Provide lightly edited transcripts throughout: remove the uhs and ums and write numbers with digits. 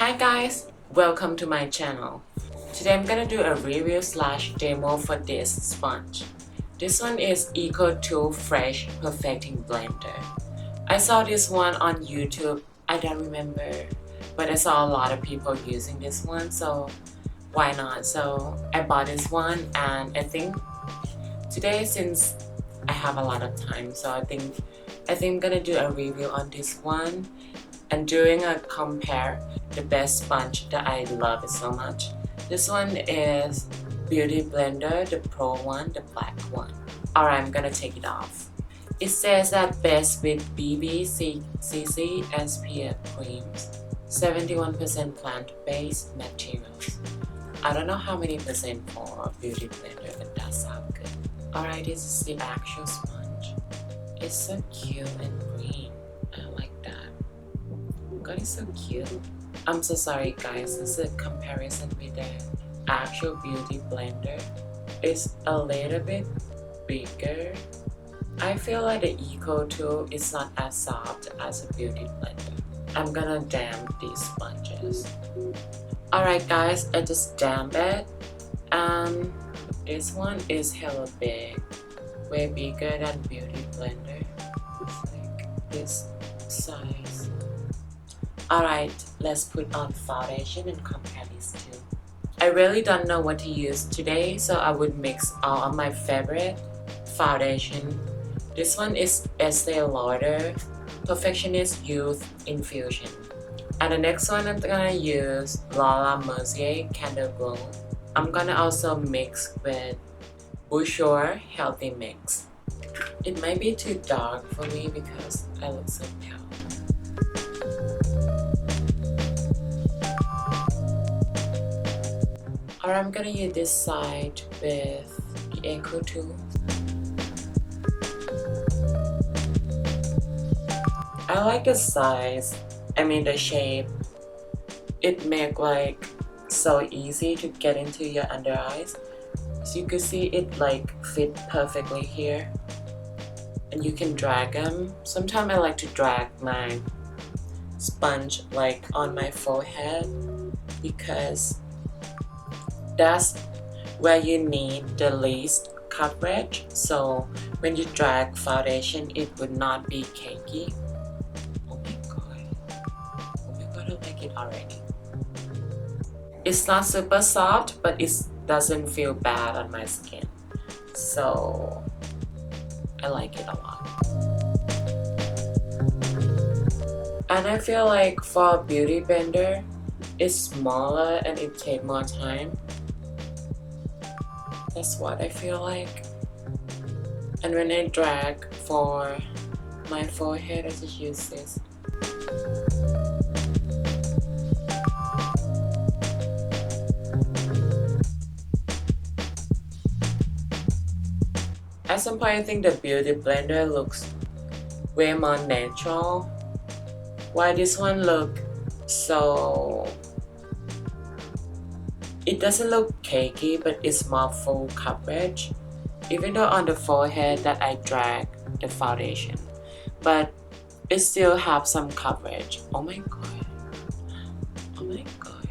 Hi guys, welcome to my channel. Today I'm gonna do a review slash demo for this sponge. This one is EcoTools Fresh Perfecting Blender. I saw this one on YouTube, I don't remember, but I saw a lot of people using this one, so why not? So I bought this one, and I think today, since I have a lot of time, so I think I'm gonna do a review on this one and doing a compare the best sponge that I love it so much. This one is Beauty Blender, the Pro one, the black one. Alright, I'm gonna take it off. It says that best with BBCC SPF creams, 71% plant-based materials. I don't know how many percent for Beauty Blender, but that sounds good. Alright, this is the actual sponge. It's so cute and green. I like that. God, it's so cute. I'm so sorry guys, this is a comparison with the actual Beauty Blender. It's a little bit bigger. I feel like the EcoTools is not as soft as a Beauty Blender. I'm gonna damp these sponges. Alright guys, I just damp it. This one is hella big. Way bigger than Beauty Blender. It's like this size. Alright, let's put on foundation and compare these two. I really don't know what to use today, so I would mix all of my favorite foundation. This one is Estee Lauder Perfectionist Youth Infusion. And the next one I'm gonna use Laura Mercier Candle Glow. I'm gonna also mix with Boucher Healthy Mix. It might be too dark for me because I look so pale. Alright, I'm gonna use this side with the EcoTools. I like the size, the shape. It make like so easy to get into your under eyes. So you can see it like fit perfectly here. And you can drag them. Sometimes I like to drag my sponge like on my forehead because that's where you need the least coverage, so when you drag foundation it would not be cakey. Oh my god, I like it already. It's not super soft, but it doesn't feel bad on my skin, so I like it a lot. And I feel like for a Beauty Blender it's smaller and it takes more time. That's what I feel like. And when I drag for my forehead, I just use this. At some point, I think the Beauty Blender looks way more natural, while this one look so... It doesn't look cakey, but it's more full coverage. Even though on the forehead that I drag the foundation, but it still have some coverage. Oh my god. Oh my god.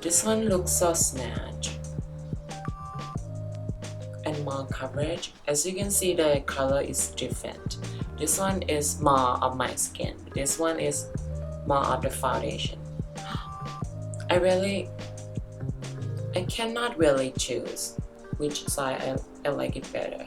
This one looks so snatched. And more coverage. As you can see, the color is different. This one is more of my skin. This one is more of the foundation. I cannot really choose which side I like it better.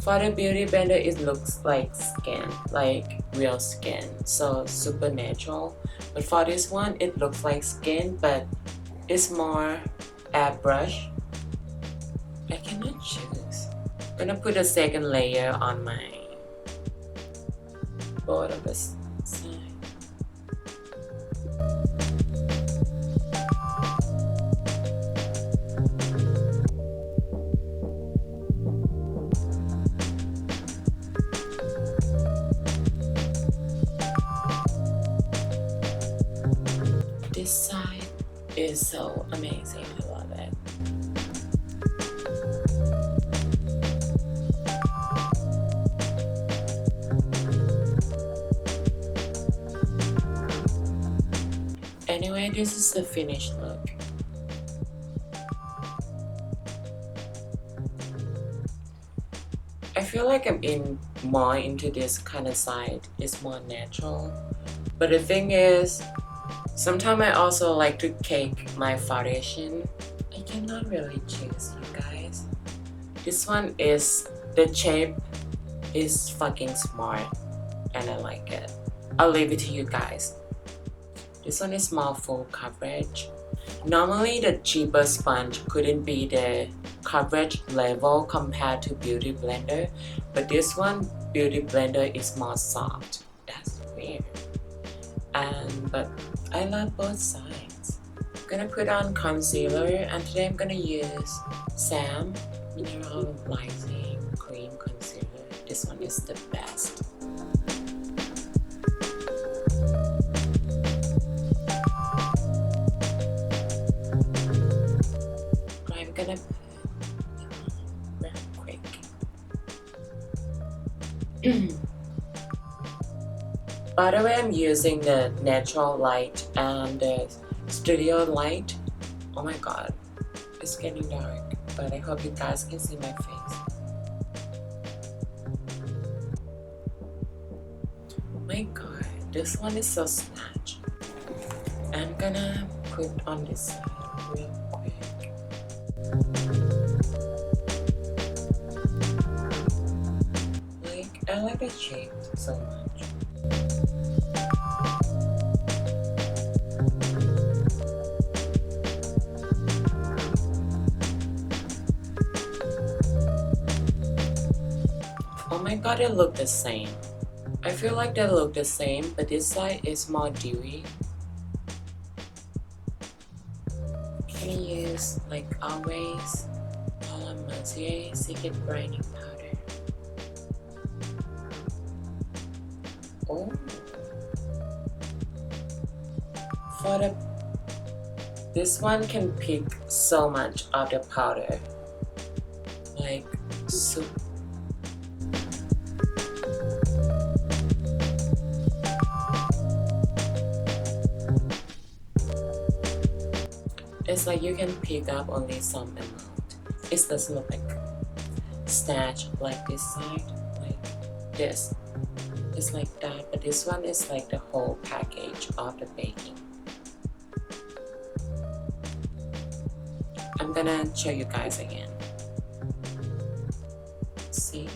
For the Beauty Blender, it looks like skin, like real skin, so super natural. But for this one, it looks like skin, but it's more airbrush. I cannot choose. I'm gonna put a second layer on my both of this side. This side is so amazing. I love it. Anyway, this is the finished look. I feel like I'm more into this kind of side. It's more natural. But the thing is, sometimes I also like to cake my foundation. I cannot really choose, you guys. This one is, the shape is fucking smart and I like it. I'll leave it to you guys. This one is more full coverage. Normally the cheaper sponge couldn't be the coverage level compared to Beauty Blender, but this one, Beauty Blender, is more soft. That's weird. But I love both sides. I'm gonna put on concealer, and today I'm gonna use Sam Mineralizing Cream Concealer. This one is the best. I'm gonna put it on real quick. By the way, I'm using the natural light and the studio light. Oh my god, it's getting dark, but I hope you guys can see my face. Oh my god, this one is so snatched. I'm gonna put on this side real quick. I like the shape so much. Oh my god, they look the same. I feel like they look the same, but this side is more dewy. Can I use, like always, Paula Mercier Secret Brightening Powder. Oh, this one can pick so much of the powder, like soup. It's like you can pick up only some amount. It doesn't look like snatch like this side, like this. It's like that, but this one is like the whole package of the baking. I'm gonna show you guys again. See?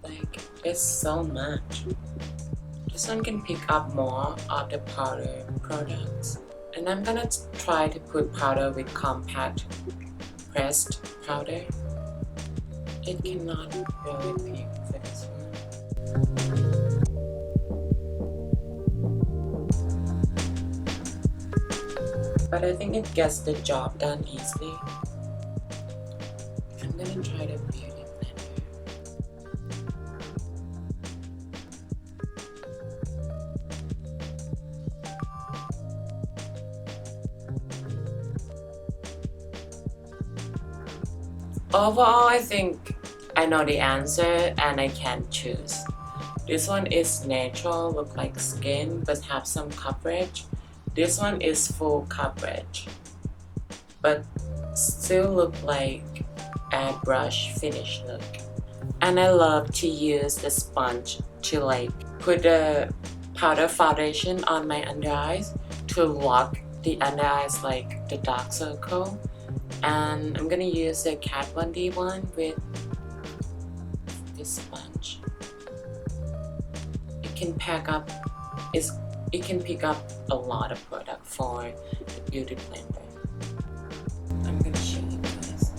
Like, it's so much. This one can pick up more of the powder products. And I'm gonna try to put powder with compact pressed powder. It cannot really pick for this one. But I think it gets the job done easily. I'm gonna try the Beauty Blender. Overall, I think I know the answer and I can't choose. This one is natural, look like skin, but have some coverage. This one is full coverage, but still look like airbrush finish look. And I love to use the sponge to like put the powder foundation on my under eyes to lock the under eyes, like the dark circle. And I'm gonna use the Kat Von D one with this sponge. It can pack up, it can pick up a lot of product for the Beauty Blender. I'm gonna show you guys.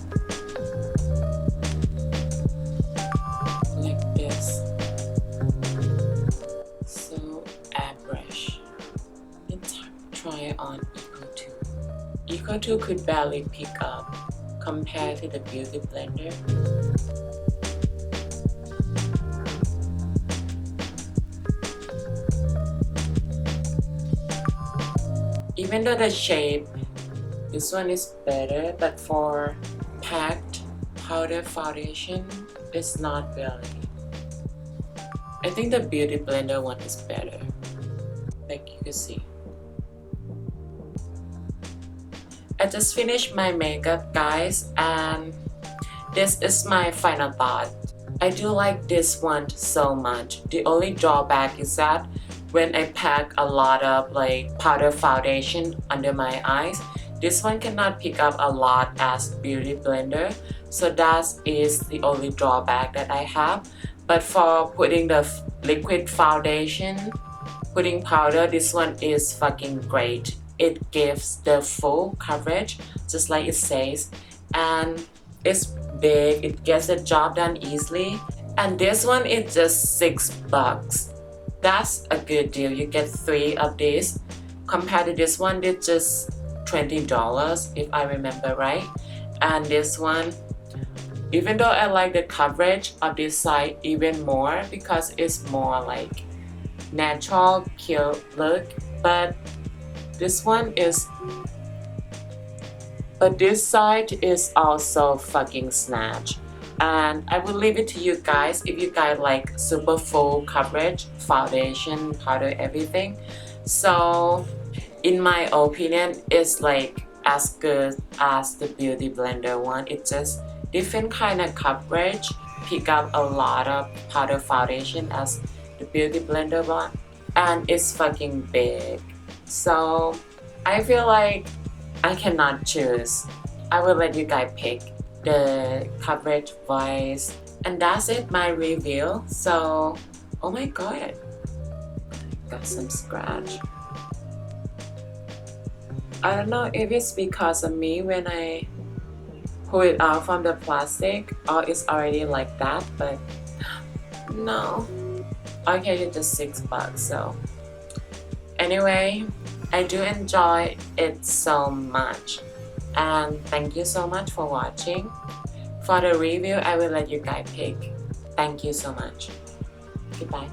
Like this. So airbrush. Let's try it on EcoTools. EcoTools could barely pick up compared to the Beauty Blender. Even though the shape, this one is better, but for packed powder foundation, it's not really. I think the Beauty Blender one is better. like you can see. I just finished my makeup, guys, and this is my final thought. I do like this one so much. The only drawback is that when I pack a lot of like powder foundation under my eyes, this one cannot pick up a lot as Beauty Blender, so that is the only drawback that I have. But for putting the liquid foundation, putting powder, this one is fucking great. It gives the full coverage just like it says, and it's big, it gets the job done easily. And this one is just $6. That's a good deal. You get 3 of these. Compared to this one, it's just $20 if I remember right. And this one, even though I like the coverage of this side even more because it's more like natural cute look, but this side is also fucking snatch. And I will leave it to you guys if you guys like super full coverage, foundation, powder, everything. So in my opinion, it's like as good as the Beauty Blender one. It's just different kind of coverage, pick up a lot of powder foundation as the Beauty Blender one, and it's fucking big. So I feel like I cannot choose. I will let you guys pick the coverage wise, and that's it, my review. So oh my god, got some scratch. I don't know if it's because of me when I pull it out from the plastic or it's already like that, but no. Okay, it's just $6, so anyway, I do enjoy it so much, and thank you so much for watching. For the review, I will let you guys pick. Thank you so much. Goodbye.